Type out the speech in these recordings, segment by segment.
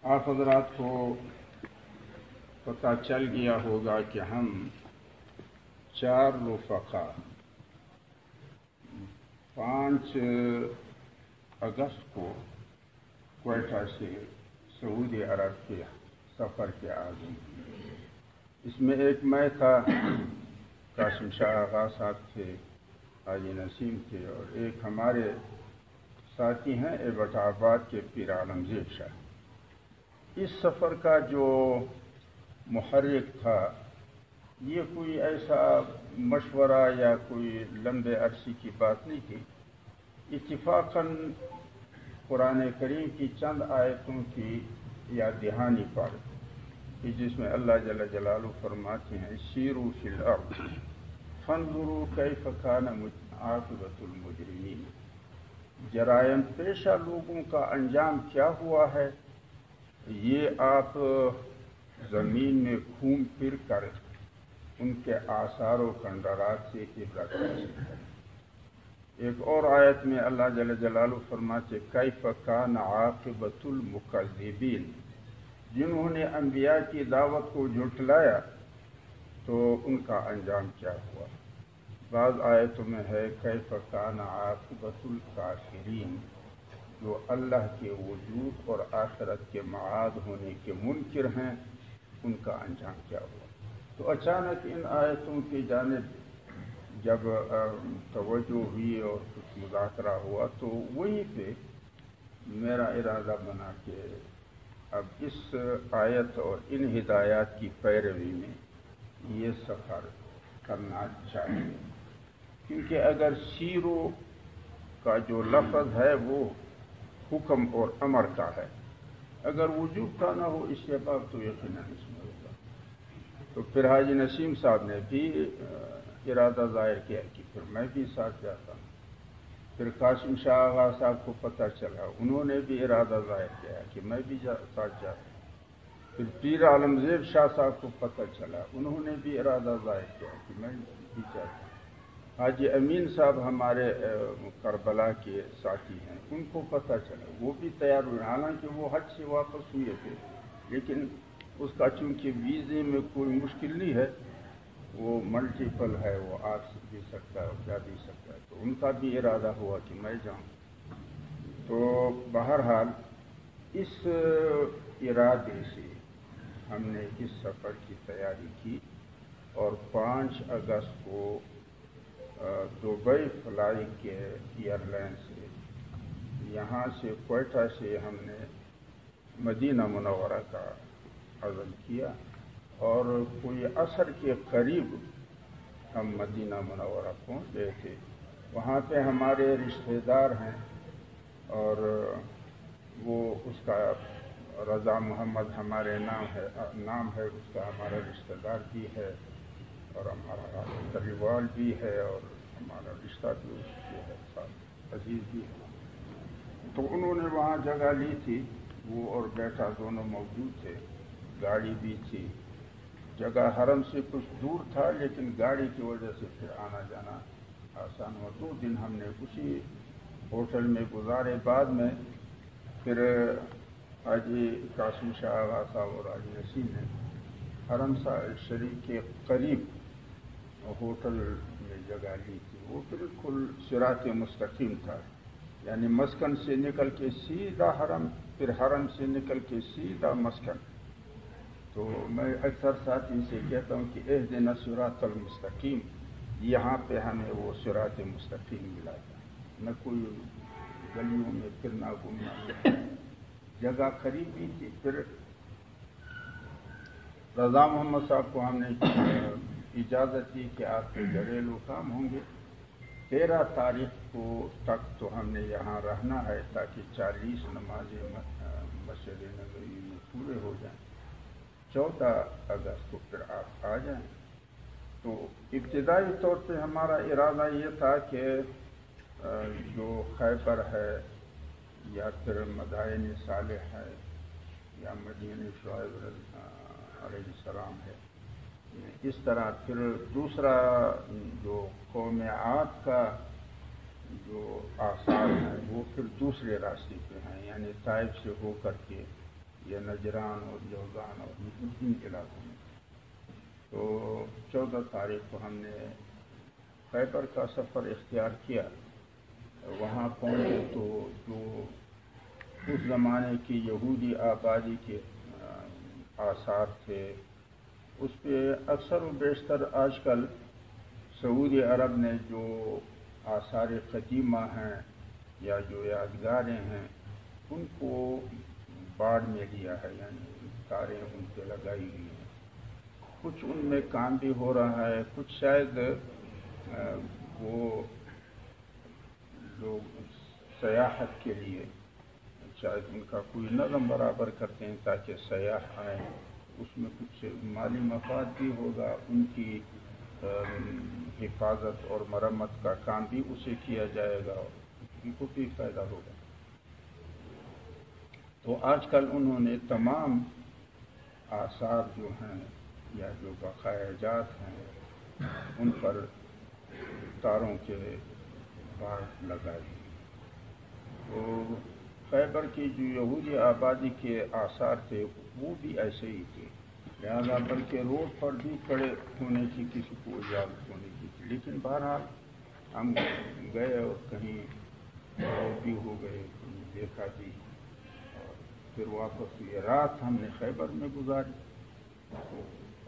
آپ حضرات کو پتہ چل گیا ہوگا کہ ہم 4 رفقا 5 اگست کو کوئٹہ سے سعودی عرب کے سفر کے آگے، اس میں ایک میں تھا، قاسم شاہ آغا صاحب تھے، حاجی نسیم تھے، اور ایک ہمارے ساتھی ہیں ایبٹ آباد کے پیر عالم زیب شاہ۔ اس سفر کا جو محرک تھا، یہ کوئی ایسا مشورہ یا کوئی لمبے عرصے کی بات نہیں تھی، اتفاقاً قرآن کریم کی چند آیتوں کی یاد دہانی پر کہ جس میں اللہ جل جلالہ فرماتے ہیں سیروا فی الارض فانظروا کیف کان عاقبۃ المجرمین، جرائم پیشہ لوگوں کا انجام کیا ہوا ہے، یہ آپ زمین میں گھوم پھر کر ان کے آثار و کنڈرات سے عبرت حاصل کریں۔ ایک اور آیت میں اللہ جل جلالہ فرماتے کیف کان عاقبۃ المکذبین، جنہوں نے انبیاء کی دعوت کو جھٹلایا تو ان کا انجام کیا ہوا۔ بعض آیتوں میں ہے کیف کان عاقبۃ الکافرین، جو اللہ کے وجود اور آخرت کے معاد ہونے کے منکر ہیں، ان کا انجام کیا ہوا۔ تو اچانک ان آیتوں کی جانب جب توجہ ہوئی اور کچھ مذاکرہ ہوا تو وہیں پہ میرا ارادہ بنا کہ اب اس آیت اور ان ہدایات کی پیروی میں یہ سفر کرنا چاہیے، کیونکہ اگر سیرو کا جو لفظ ہے وہ حکم اور امر کا ہے، اگر وجوب کا نہ ہو اس کے بعد تو یقیناً اس میں ہوگا۔ تو پھر حاجی نسیم صاحب نے بھی ارادہ ظاہر کیا کہ پھر میں بھی ساتھ جاتا ہوں۔ پھر قاسم شاہ آغا صاحب کو پتہ چلا، انہوں نے بھی ارادہ ظاہر کیا کہ میں بھی ساتھ جاتا ہوں۔ پھر پیر عالم زیب شاہ صاحب کو پتہ چلا، انہوں نے بھی ارادہ ظاہر کیا کہ میں بھی جاتا ہوں۔ حاجی امین صاحب ہمارے کربلا کے ساتھی ہیں، ان کو پتہ چلا، وہ بھی تیار ہوئے، حالانکہ وہ حج سے واپس ہوئے تھے، لیکن اس کا چونکہ ویزے میں کوئی مشکل نہیں ہے، وہ ملٹیپل ہے، وہ آ بھی سکتا ہے اور جا بھی سکتا ہے، تو ان کا بھی ارادہ ہوا کہ میں جاؤں۔ تو بہرحال اس ارادے سے ہم نے اس سفر کی تیاری کی اور 5 اگست کو دبئی فلائی کے ایئر لائن سے یہاں سے کوئٹہ سے ہم نے مدینہ منورہ کا عزم کیا، اور کوئی عصر کے قریب ہم مدینہ منورہ پہنچ گئے تھے۔ وہاں پہ ہمارے رشتہ دار ہیں، اور وہ اس کا رضا محمد ہمارے نام ہے، اس کا ہمارا رشتہ دار بھی ہے، اور ہمارا تریوال بھی ہے، اور ہمارا رشتہ بھی اس سے ہے، ساتھ عزیز بھی ہے۔ تو انہوں نے وہاں جگہ لی تھی، وہ اور بیٹا دونوں موجود تھے، گاڑی بھی تھی۔ جگہ حرم سے کچھ دور تھا، لیکن گاڑی کی وجہ سے پھر آنا جانا آسان ہوا۔ 2 دن ہم نے اسی ہوٹل میں گزارے۔ بعد میں پھر حاجی قاسم شاہ آغا صاحب اور حاجی نسیم نے حرم شریف کے قریب ہوٹل میں جگہ لی تھی۔ وہ بالکل صراط مستقیم تھا، یعنی مسکن سے نکل کے سیدھا حرم، پھر حرم سے نکل کے سیدھا مسکن۔ تو میں اکثر ساتھی سے کہتا ہوں کہ اہدنا الصراط المستقیم، یہاں پہ ہمیں وہ صراط مستقیم ملا تھا، نہ کوئی گلیوں میں پھرنا گھومنا، جگہ قریب بھی تھی۔ پھر رضا محمد صاحب کو ہم نے اجازت دی کہ آپ کے گھریلو کام ہوں گے، 13 تاریخ کو تک تو ہم نے یہاں رہنا ہے تاکہ 40 نمازیں مسجد نبوی میں پورے ہو جائیں، 14 اگست کو پھر آپ آ جائیں۔ تو ابتدائی طور پہ ہمارا ارادہ یہ تھا کہ جو خیبر ہے یا پھر مدائن صالح ہے یا مدینہ شعیب علیہ السلام ہے، اس طرح پھر دوسرا جو قوم عاد کا جو آثار ہیں وہ پھر دوسرے راستے پہ ہیں، یعنی طائف سے ہو کر کے یہ نجران اور جوزان اور ان علاقوں میں. تو 14 تاریخ کو ہم نے خیبر کا سفر اختیار کیا. وہاں پہنچے تو جو اس زمانے کی یہودی آبادی کے آثار تھے اس پہ اکثر و بیشتر آج کل سعودی عرب نے جو آثار قدیمہ ہیں یا جو یادگاریں ہیں ان کو باڑ میں لیا ہے، یعنی تاریں ان پہ لگائی ہوئی ہیں. کچھ ان میں کام بھی ہو رہا ہے، کچھ شاید وہ لوگ سیاحت کے لیے شاید ان کا کوئی نظم برابر کرتے ہیں تاکہ سیاح آئیں. اس میں کچھ مالی مفاد بھی ہوگا، ان کی حفاظت اور مرمت کا کام بھی اسے کیا جائے گا، ان کو بھی فائدہ ہوگا. تو آج کل انہوں نے تمام آثار جو ہیں یا جو بقایا جات ہیں ان پر تاروں کے باڑ لگائی. تو خیبر کی جو یہودی آبادی کے آثار تھے وہ بھی ایسے ہی تھے، لہذا بلکہ روڈ پر بھی کھڑے ہونے کی کسی کو اجازت ہونے کی تھی. لیکن بہرحال ہم گئے اور کہیں بھی ہو گئے، کہیں دیکھا بھی، اور پھر واپس یہ رات ہم نے خیبر میں گزاری.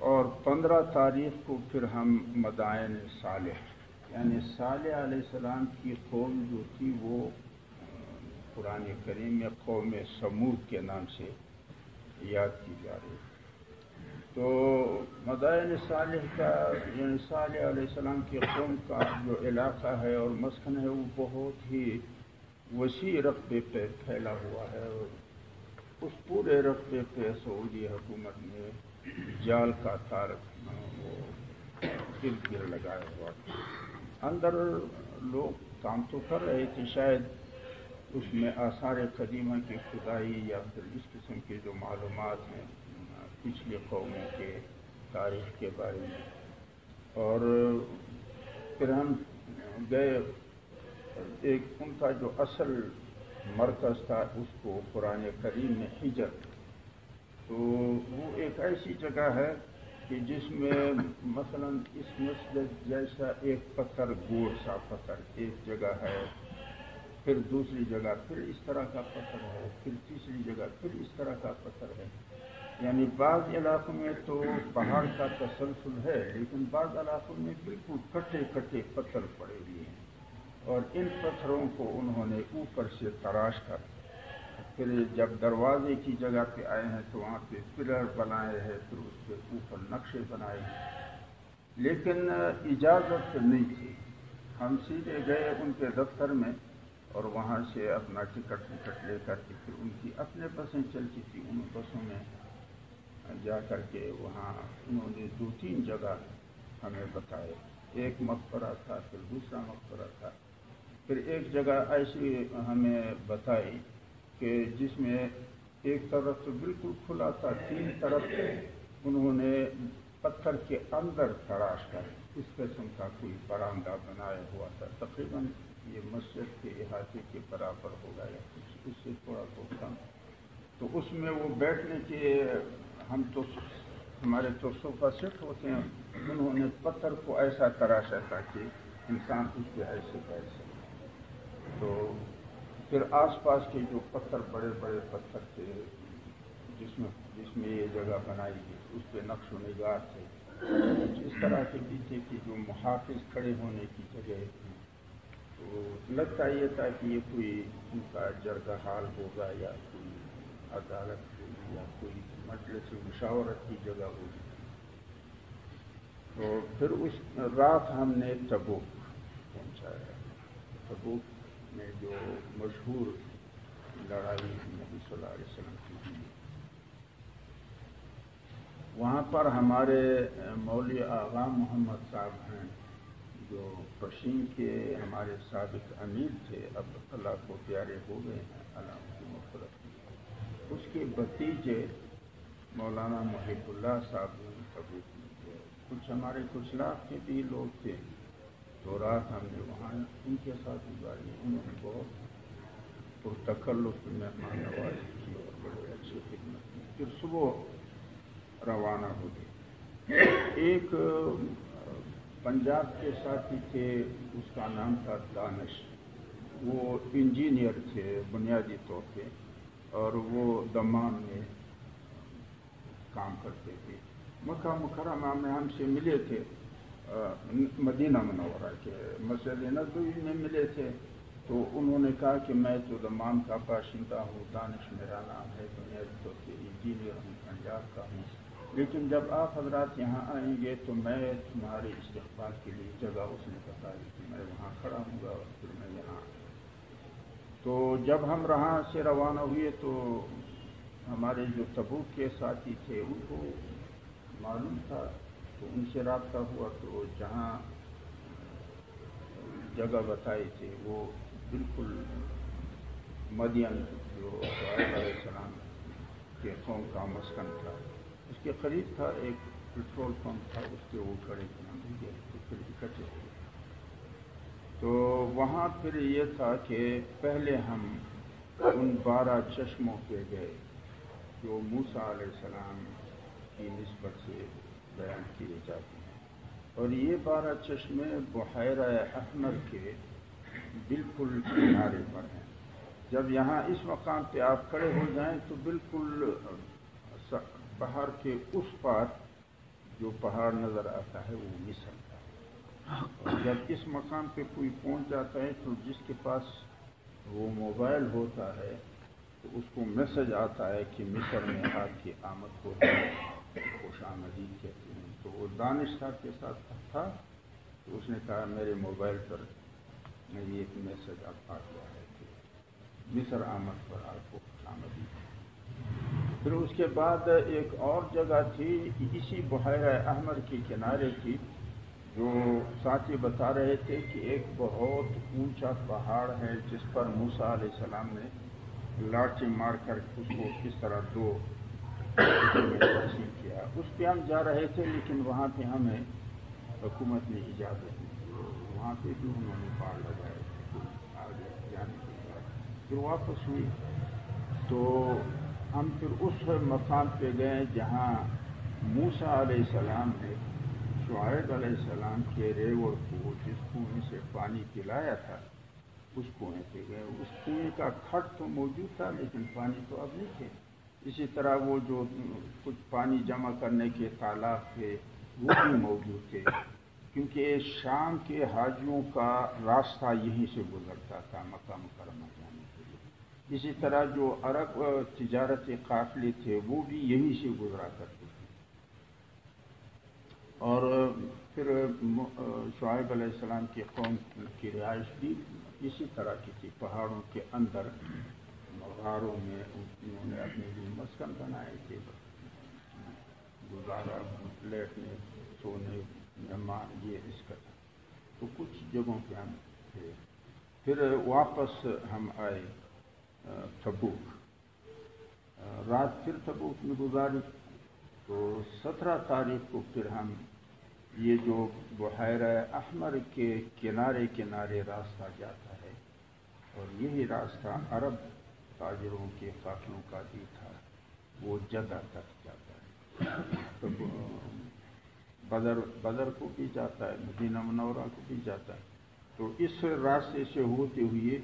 اور 15 تاریخ کو پھر ہم مدائن صالح، یعنی صالح علیہ السلام کی قوم جو تھی وہ قرآن کریم میں قوم سمود کے نام سے یاد کی جا رہی. تو مدائن صالح کا یعنی صالح علیہ السلام کی قوم کا جو علاقہ ہے اور مسکن ہے وہ بہت ہی وسیع رقبے پہ پھیلا ہوا ہے، اور اس پورے رقبے پہ سعودی حکومت نے جال کا تار وہ ارد گرد لگایا ہوا تھا. اندر لوگ کام تو کر رہے تھے، شاید اس میں آثار قدیمہ کی کھدائی یا پھر اس قسم کی جو معلومات ہیں پچھلی قوموں کے تاریخ کے بارے میں. اور پھر ہم گئے، ایک ان کا جو اصل مرکز تھا اس کو قرآن کریم میں حجر، تو وہ ایک ایسی جگہ ہے کہ جس میں مثلا اس مسجد جیسا ایک پتھر گوڑ سا پتھر ایک جگہ ہے، پھر دوسری جگہ پھر اس طرح کا پتھر ہے، پھر تیسری جگہ پھر اس طرح کا پتھر ہے. یعنی بعض علاقوں میں تو پہاڑ کا تسلسل ہے لیکن بعض علاقوں میں بالکل کٹے کٹے پتھر پڑے ہوئے ہیں، اور ان پتھروں کو انہوں نے اوپر سے تراش کر پھر جب دروازے کی جگہ پہ آئے ہیں تو وہاں پہ پلر بنائے ہیں، پھر اس کے اوپر نقشے بنائے ہیں. لیکن اجازت نہیں تھی. ہم سیدھے گئے ان کے دفتر میں اور وہاں سے اپنا ٹکٹ لے کر کے پھر ان کی اپنے بسیں چلتی تھی، ان بسوں میں جا کر کے وہاں انہوں نے 2-3 جگہ ہمیں بتائے. ایک مقبرہ تھا، پھر دوسرا مقبرہ تھا، پھر ایک جگہ ایسی ہمیں بتائی کہ جس میں ایک طرف تو بالکل کھلا تھا، 3 طرف انہوں نے پتھر کے اندر تراش کر اس قسم کا کوئی برآمدہ بنایا ہوا تھا. تقریباً یہ مسجد کے احاطے کے برابر ہوگا یا کچھ اس سے تھوڑا بہت کم. تو اس میں وہ بیٹھنے کے ہم تو ہمارے تو صوفہ سیٹ ہوتے ہیں، انہوں نے پتھر کو ایسا تراشا تھا کہ انسان اس پہ ایسے بیٹھ سکے. تو پھر آس پاس کے جو پتھر بڑے بڑے پتھر تھے جس میں یہ جگہ بنائی گئی اس پہ نقش و نگار تھے. اس طرح کے بھی تھے کہ جو محافظ کھڑے ہونے کی جگہ تھی. تو لگتا یہ تھا کہ یہ کوئی ان کا جرگہ حال ہوگا یا کوئی عدالت ہوگی یا کوئی مجلس مشاورت کی جگہ ہوگی. تو پھر اس رات ہم نے تبوک پہنچایا. تبوک میں جو مشہور لڑائی نبی صلی اللہ علیہ وسلم کی ہوئی، وہاں پر ہمارے مولوی آغا محمد صاحب ہیں جو پشین کے ہمارے سابق امیر تھے، اب اللہ کو پیارے ہو گئے ہیں، اللہ کی مغفرت کی. اس کے بھتیجے مولانا محب اللہ صاحب نے تبوک میں تھے. کچھ ہمارے کچھ لاکھ کے بھی لوگ تھے. تو رات ہم نے وہاں ان کے ساتھ گزاری. انہوں نے بہت پرتکلف مہمان نوازی کی اور بڑے اچھی خدمت میں. پھر صبح روانہ ہو گئے. ایک پنجاب کے ساتھی تھے، اس کا نام تھا دانش. وہ انجینئر تھے بنیادی طور پہ، اور وہ دمام میں کام کرتے تھے. مکہ مکرمہ میں ہم سے ملے تھے، مدینہ منورہ کے مسجد نبوی میں ملے تھے. تو انہوں نے کہا کہ میں تو دمام کا باشندہ ہوں، دانش میرا نام ہے، بنیادی طور پہ انجینئر ہوں، پنجاب کا ہوں، لیکن جب آپ حضرات یہاں آئیں گے تو میں تمہارے استقبال کے لیے جگہ اس نے بتائی کہ میں وہاں کھڑا ہوں گا اور پھر میں یہاں. تو جب ہم وہاں سے روانہ ہوئے تو ہمارے جو تبوک کے ساتھی تھے ان کو معلوم تھا، تو ان سے رابطہ ہوا. تو جہاں جگہ بتائی تھی وہ بالکل مدین جو شعیب علیہ السلام کے قوم کا مسکن تھا، اس کے قریب تھا. ایک پیٹرول پمپ تھا، اس کے وہ کھڑے تھے، تو پھر اکٹھے ہوئے. تو وہاں پھر یہ تھا کہ پہلے ہم ان 12 چشموں پہ گئے جو موسیٰ علیہ السلام کی نسبت سے بیان کیے جاتے ہیں. اور یہ 12 چشمے بحیرہ احمر کے بالکل کنارے پر ہیں. جب یہاں اس مقام پہ آپ کھڑے ہو جائیں تو بالکل پہاڑ کے اس پار جو پہاڑ نظر آتا ہے وہ مصر کا. اور جب اس مقام پہ کوئی پہنچ جاتا ہے تو جس کے پاس وہ موبائل ہوتا ہے تو اس کو میسج آتا ہے کہ مصر میں آپ کی آمد کو خوش آمدید کہتے ہیں. تو وہ دانش صاحب کے ساتھ تھا، تو اس نے کہا میرے موبائل پر یہ ایک میسج اب آ گیا ہے کہ مصر آمد پر آپ کو خوش آمدید. پھر اس کے بعد ایک اور جگہ تھی اسی بحیرہ احمر کے کنارے تھی، جو ساتھی بتا رہے تھے کہ ایک بہت اونچا پہاڑ ہے جس پر موسیٰ علیہ السلام نے لاٹھی مار کر اس کو کس طرح 2 میں تقسیم کیا. اس پہ ہم جا رہے تھے، لیکن وہاں پہ ہمیں حکومت نے اجازت دی. وہاں پہ بھی انہوں نے باڑ لگائے آگے جانے کے بعد. پھر واپس ہوئی تو ہم پھر اس مقام پہ گئے جہاں موسیٰ علیہ السلام نے شعیب علیہ السلام کے ریوڑ کو جس کنویں سے پانی پلایا تھا اس کنویں پہ گئے. اس کنویں کا کھٹ تو موجود تھا لیکن پانی تو اب نہیں تھے. اسی طرح وہ جو کچھ پانی جمع کرنے کے تالاب تھے وہ بھی موجود تھے، کیونکہ شام کے حاجیوں کا راستہ یہیں سے گزرتا تھا مکہ مکرمہ جانے کے لیے. اسی طرح جو عرب تجارتی قافلے تھے وہ بھی یہیں سے گزرا کرتے تھے. اور پھر شعیب علیہ السلام کی قوم کی رہائش بھی اسی طرح کی تھی، پہاڑوں کے اندر مغاروں میں انہوں نے اپنے لیے مسکن بنائے تھے، گزارا، لیٹنے سونے مہمان یہ اس کا. تو کچھ جگہوں پہ ہم تھے. پھر واپس ہم آئے تبوک، رات پھر تبوک میں گزاری. تو 17 تاریخ کو پھر ہم یہ جو بحیرہ احمر کے کنارے کنارے راستہ جاتا ہے، اور یہی راستہ عرب تاجروں کے قافلوں کا بھی تھا، وہ جدہ تک جاتا ہے. تو بدر کو بھی جاتا ہے، مدینہ منورہ کو بھی جاتا ہے. تو اس راستے سے ہوتے ہوئے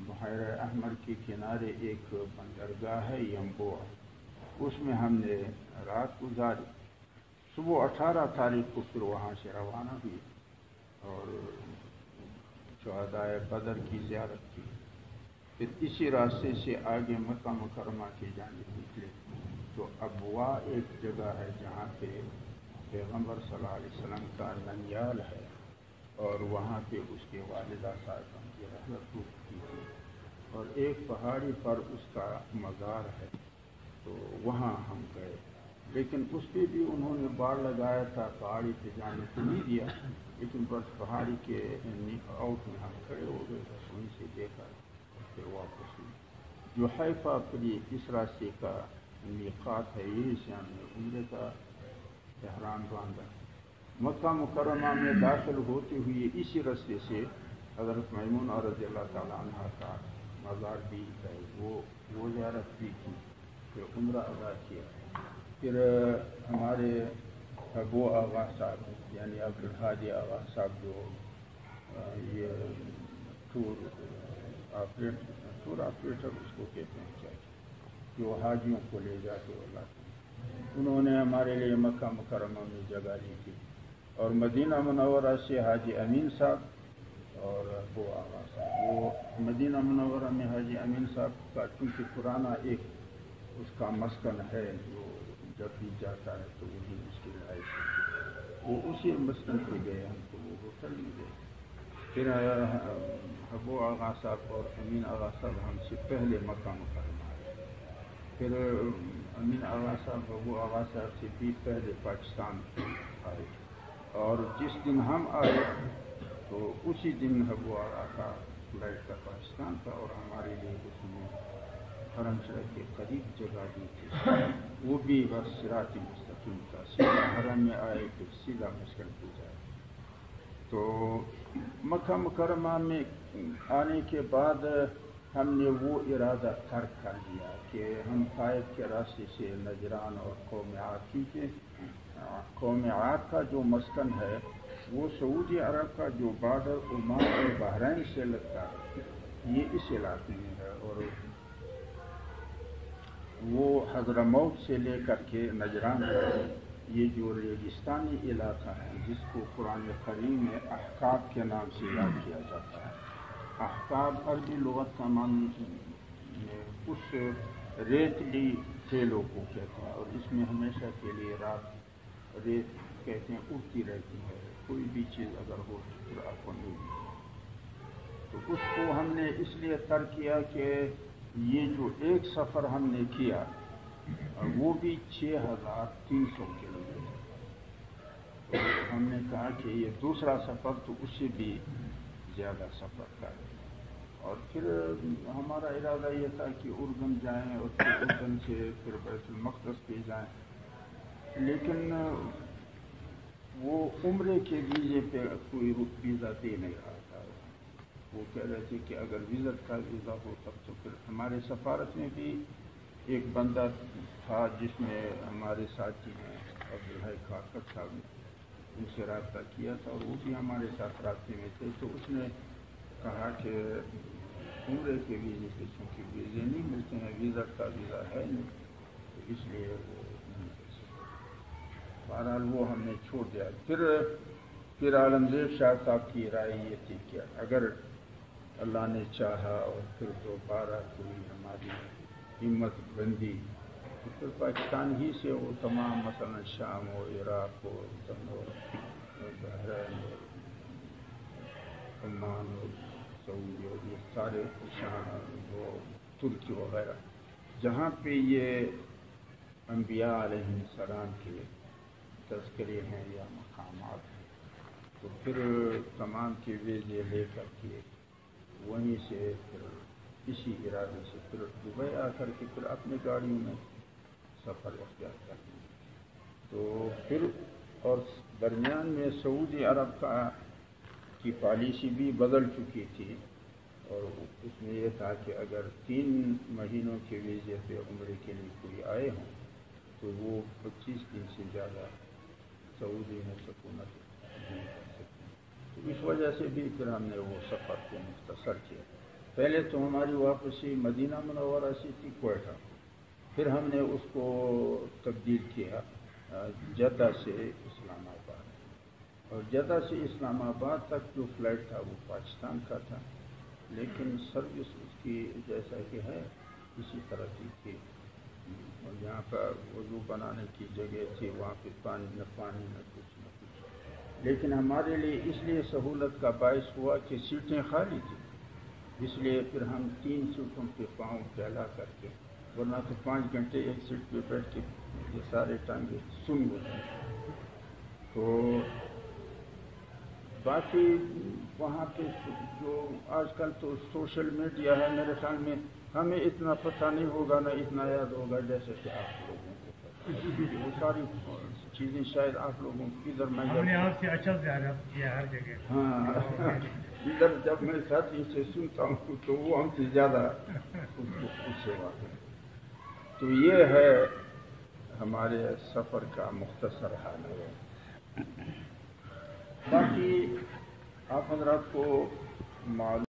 بحیرہ احمر کے کنارے ایک بندرگاہ ہے ینبوع، اس میں ہم نے رات گزاری. صبح 18 تاریخ کو پھر وہاں سے روانہ ہوئی اور شہدائے بدر کی زیارت کی. پھر اسی راستے سے آگے مکہ مکرمہ کی جانب نکلے. تو ابوا ایک جگہ ہے جہاں پہ پیغمبر صلی اللہ علیہ وسلم کا ننیال ہے، اور وہاں پہ اس کے والدہ صاحبہ کی رحلت کی تھی، اور ایک پہاڑی پر اس کا مزار ہے. تو وہاں ہم گئے، لیکن اس پہ بھی انہوں نے باڑ لگایا تھا، پہاڑی پہ جانے کو نہیں دیا. لیکن بس پہاڑی کے آؤٹ میں ہم کھڑے ہو گئے، بس وہیں سے دیکھا پھر واپس ہوئی. جو حیفا پھر اس راستے کا میقات ہے، یہی سے ہم نے عمرے کا احرام باندھا. مکہ مکرمہ میں داخل ہوتے ہوئے اسی راستے سے حضرت میمونہ رضی اللہ تعالیٰ عنہ کا مزار بھی ہے وہ زیارت بھی کی، پھر عمرہ ادا کیا. پھر ہمارے ابو آغا صاحب یعنی عبدالحادی آغا صاحب جو یہ ٹور آپریٹر اس کو کہتے ہیں کیا، جو حاجیوں کو لے جاتے اور لاتے ہیں، انہوں نے ہمارے لیے مکہ مکرمہ میں جگہ لی تھی. اور مدینہ منورہ سے حاجی امین صاحب اور ابو آغا صاحب، وہ مدینہ منورہ میں حاجی امین صاحب کا چونکہ پرانا ایک اس کا مسکن ہے، جو جب بھی جاتا ہے تو وہی اس کی رہائش ہے، وہ اسی مسکن پہ گئے، ہم کو وہ ہوٹل میں گئے. پھر ابو آغا صاحب اور امین آغا صاحب ہم سے پہلے مکہ مکرمہ آئے. پھر امین آغا صاحب ابو آغا صاحب سے بھی پہلے پاکستان آئے، اور جس دن ہم آئے تو اسی دن ابو آغا کا فلائٹ کا پاکستان تھا، اور ہمارے لیے اس میں حرم شریف کے قریب جگہ دی تھی، وہ بھی بس صراط مستقیم تھا، سیدھا حرم میں آئے پھر سیدھا مسکن پہ جائے. تو مکہ مکرمہ میں آنے کے بعد ہم نے وہ ارادہ ترک کر لیا کہ ہم طائف کے راستے سے نجران اور قوم عاد، کیونکہ قوم عاد کا جو مسکن ہے وہ سعودی عرب کا جو بارڈر عمان اور بحرین سے لگتا ہے یہ اس علاقے میں ہے، اور وہ حضرموت سے لے کر کے نجران ہے، یہ جو ریگستانی علاقہ ہے جس کو قرآن کریم میں احقاب کے نام سے یاد کیا جاتا ہے. احقاب عربی لغت کا معنی اس ریتلی تیلوں کو کہتے ہیں، اور اس میں ہمیشہ کے لیے رات ریت کہتے ہیں اڑتی رہتی ہے، کوئی بھی چیز اگر ہو تو پھر آپ کو نہیں ملتی. تو اس کو ہم نے اس لیے ترک کیا کہ یہ جو ایک سفر ہم نے کیا وہ بھی 6300 کلومیٹر، تو ہم نے کہا کہ یہ دوسرا سفر تو اس سے بھی زیادہ سفر کا ہے. اور پھر ہمارا ارادہ یہ تھا کہ اردن جائیں اور پھر اردن سے پھر بیت المقدس پہ جائیں، لیکن وہ عمرے کے ویزے پہ کوئی ویزا دے نہیں رہا تھا. وہ کہہ رہے تھے کہ اگر وزٹ کا ویزا ہو تب تو پھر ہمارے سفارت میں بھی ایک بندہ تھا جس میں ہمارے ساتھی ہیں عبدالحی کارکٹ صاحب نے ان سے رابطہ کیا تھا، اور وہ بھی ہمارے ساتھ رابطے میں تھے. تو اس نے کہا کہ عمرے کے ویزے پہ چونکہ ویزے نہیں ملتے ہیں، وزٹ کا ویزا ہے نہیں، تو اس لیے وہ نہیں کر سکتے. بہرحال وہ ہم نے چھوڑ دیا. پھر عالمگیر شاہ صاحب کی رائے یہ تھی کہ اگر اللہ نے چاہا اور پھر دوبارہ کوئی ہماری ہمت بندی تو پھر پاکستان ہی سے وہ تمام مثلا شام و عراق و بحرین اور عمان اور سعودی اور یہ سارے شام و ترکی وغیرہ جہاں پہ یہ انبیاء علیہ السلام کے تذکرے ہیں یا مقامات ہیں، تو پھر تمام کے ویزے لے کر کے وہیں سے پھر اسی ارادے سے پھر دبئی آ کر کے پھر اپنی گاڑیوں میں سفر اختیار کرتے ہیں. تو پھر اور درمیان میں سعودی عرب کی پالیسی بھی بدل چکی تھی، اور اس میں یہ تھا کہ اگر 3 مہینوں کے ویزے پہ عمرے کے لیے کوئی آئے ہوں تو وہ 25 دن سے زیادہ سعودی میں سکونت نہیں کر سکتے. تو اس وجہ سے بھی پھر ہم نے وہ سفر کو مختصر کیا. پہلے تو ہماری واپسی مدینہ منورہ سے تھی کوئٹہ، پھر ہم نے اس کو تبدیل کیا جدہ سے اسلام آباد، اور جدہ سے اسلام آباد تک جو فلائٹ تھا وہ پاکستان کا تھا، لیکن سروس اس کی جیسا کہ ہے اسی طرح کی تھی. اور یہاں پر وضو بنانے کی جگہ تھی، وہاں پہ پانی نہ کچھ نہ کچھ، لیکن ہمارے لیے اس لیے سہولت کا باعث ہوا کہ سیٹیں خالی تھیں، اس لیے پھر ہم 3 سیٹوں پہ پاؤں پھیلا کر کے، ورنہ تو 5 گھنٹے ایک سیٹ پہ بیٹھ کے یہ سارے ٹانگیں سن ہوتے ہیں. تو باقی وہاں پہ جو آج کل تو سوشل میڈیا ہے، میرے خیال میں ہمیں اتنا پتہ نہیں ہوگا نہ اتنا یاد ہوگا جیسے کہ آپ لوگوں کو پتہ. وہ ساری چیزیں شاید آپ لوگوں کی ادھر میں ہم نے آپ سے اچھا زیارت کیا ہر جگہ. ہاں ادھر جب میں ساتھی سے سنتا ہوں تو وہ ہم سے زیادہ اس سے واقع ہے. تو یہ ہے ہمارے سفر کا مختصر حال ہے. باقی آپ حضرات کو معلوم